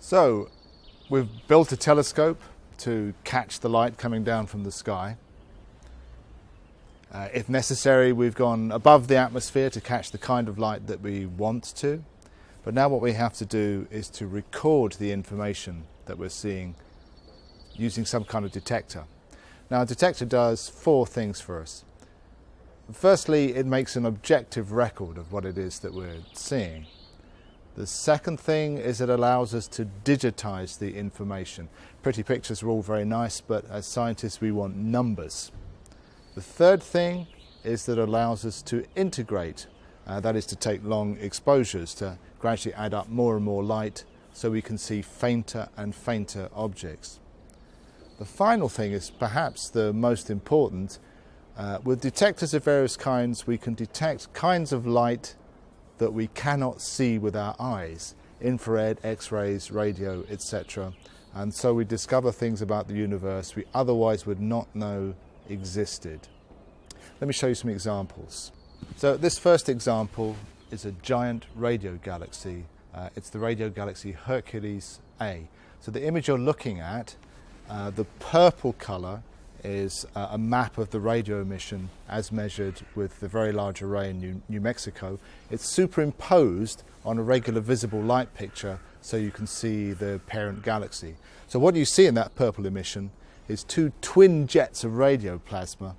So we've built a telescope to catch the light coming down from the sky. If necessary, we've gone above the atmosphere to catch the kind of light that we want to. But now what we have to do is to record the information that we're seeing using some kind of detector. Now, a detector does four things for us. Firstly, it makes an objective record of what it is that we're seeing. The second thing is it allows us to digitize the information. Pretty pictures are all very nice, but as scientists we want numbers. The third thing is that it allows us to integrate, that is to take long exposures to gradually add up more and more light so we can see fainter and fainter objects. The final thing is perhaps the most important. With detectors of various kinds, we can detect kinds of light that we cannot see with our eyes, infrared, X-rays, radio, etc. And so we discover things about the universe we otherwise would not know existed. Let me show you some examples. So this first example is a giant radio galaxy. It's the radio galaxy Hercules A. So the image you're looking at, the purple colour is a map of the radio emission as measured with the Very Large Array in New Mexico. It's superimposed on a regular visible light picture so you can see the parent galaxy. So what you see in that purple emission is two twin jets of radio plasma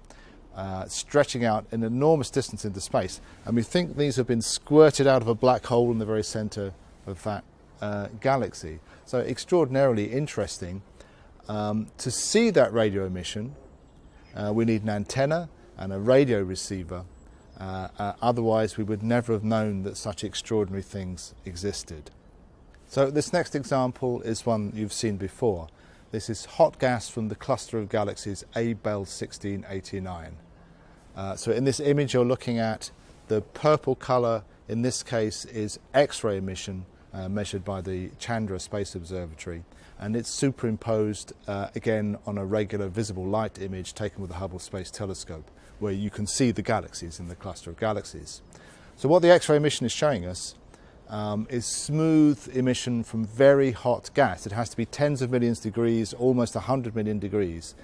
stretching out an enormous distance into space. And we think these have been squirted out of a black hole in the very centre of that galaxy. So extraordinarily interesting. To see that radio emission, we need an antenna and a radio receiver. Otherwise, we would never have known that such extraordinary things existed. So this next example is one you've seen before. This is hot gas from the cluster of galaxies Abell 1689. So in this image you're looking at, the purple colour in this case is X-ray emission measured by the Chandra Space Observatory. And it's superimposed again on a regular visible light image taken with the Hubble Space Telescope, where you can see the galaxies in the cluster of galaxies. So what the X-ray emission is showing us is smooth emission from very hot gas. It has to be tens of millions of degrees, almost 100 million degrees,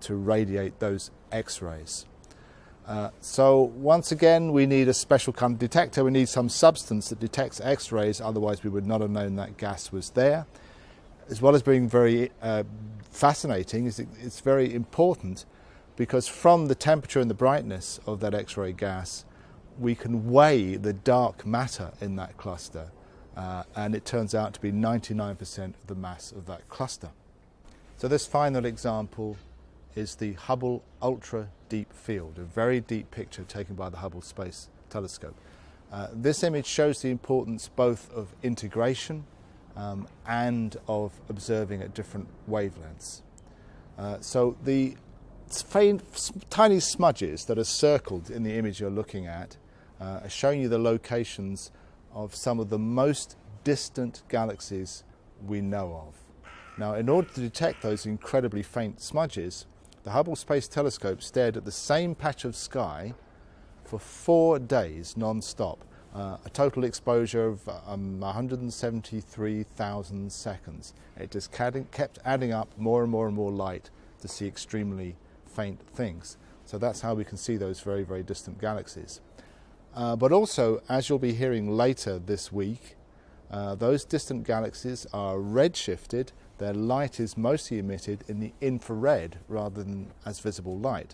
to radiate those X-rays. So once again, we need a special kind of detector. We need some substance that detects X-rays, otherwise we would not have known that gas was there. As well as being very fascinating, it's very important because from the temperature and the brightness of that X-ray gas, we can weigh the dark matter in that cluster, and it turns out to be 99% of the mass of that cluster. So this final example is the Hubble Ultra Deep Field, a very deep picture taken by the Hubble Space Telescope. This image shows the importance both of integration and of observing at different wavelengths. So the tiny smudges that are circled in the image you're looking at are showing you the locations of some of the most distant galaxies we know of. Now, in order to detect those incredibly faint smudges, the Hubble Space Telescope stared at the same patch of sky for 4 days non-stop. A total exposure of 173,000 seconds. It just kept adding up more and more and more light to see extremely faint things. So that's how we can see those very, very distant galaxies. But also, as you'll be hearing later this week, those distant galaxies are redshifted. Their light is mostly emitted in the infrared rather than as visible light.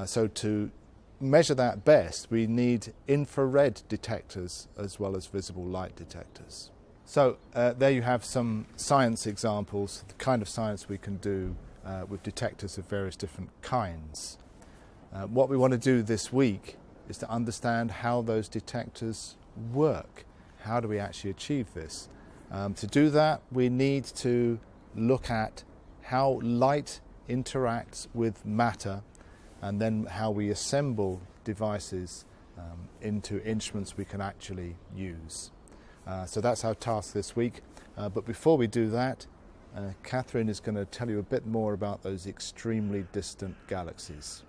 So to measure that best, we need infrared detectors as well as visible light detectors. So there you have some science examples, the kind of science we can do with detectors of various different kinds. What we want to do this week is to understand how those detectors work. How do we actually achieve this? To do that, we need to look at how light interacts with matter and then how we assemble devices into instruments we can actually use. So that's our task this week. But before we do that, Catherine is going to tell you a bit more about those extremely distant galaxies.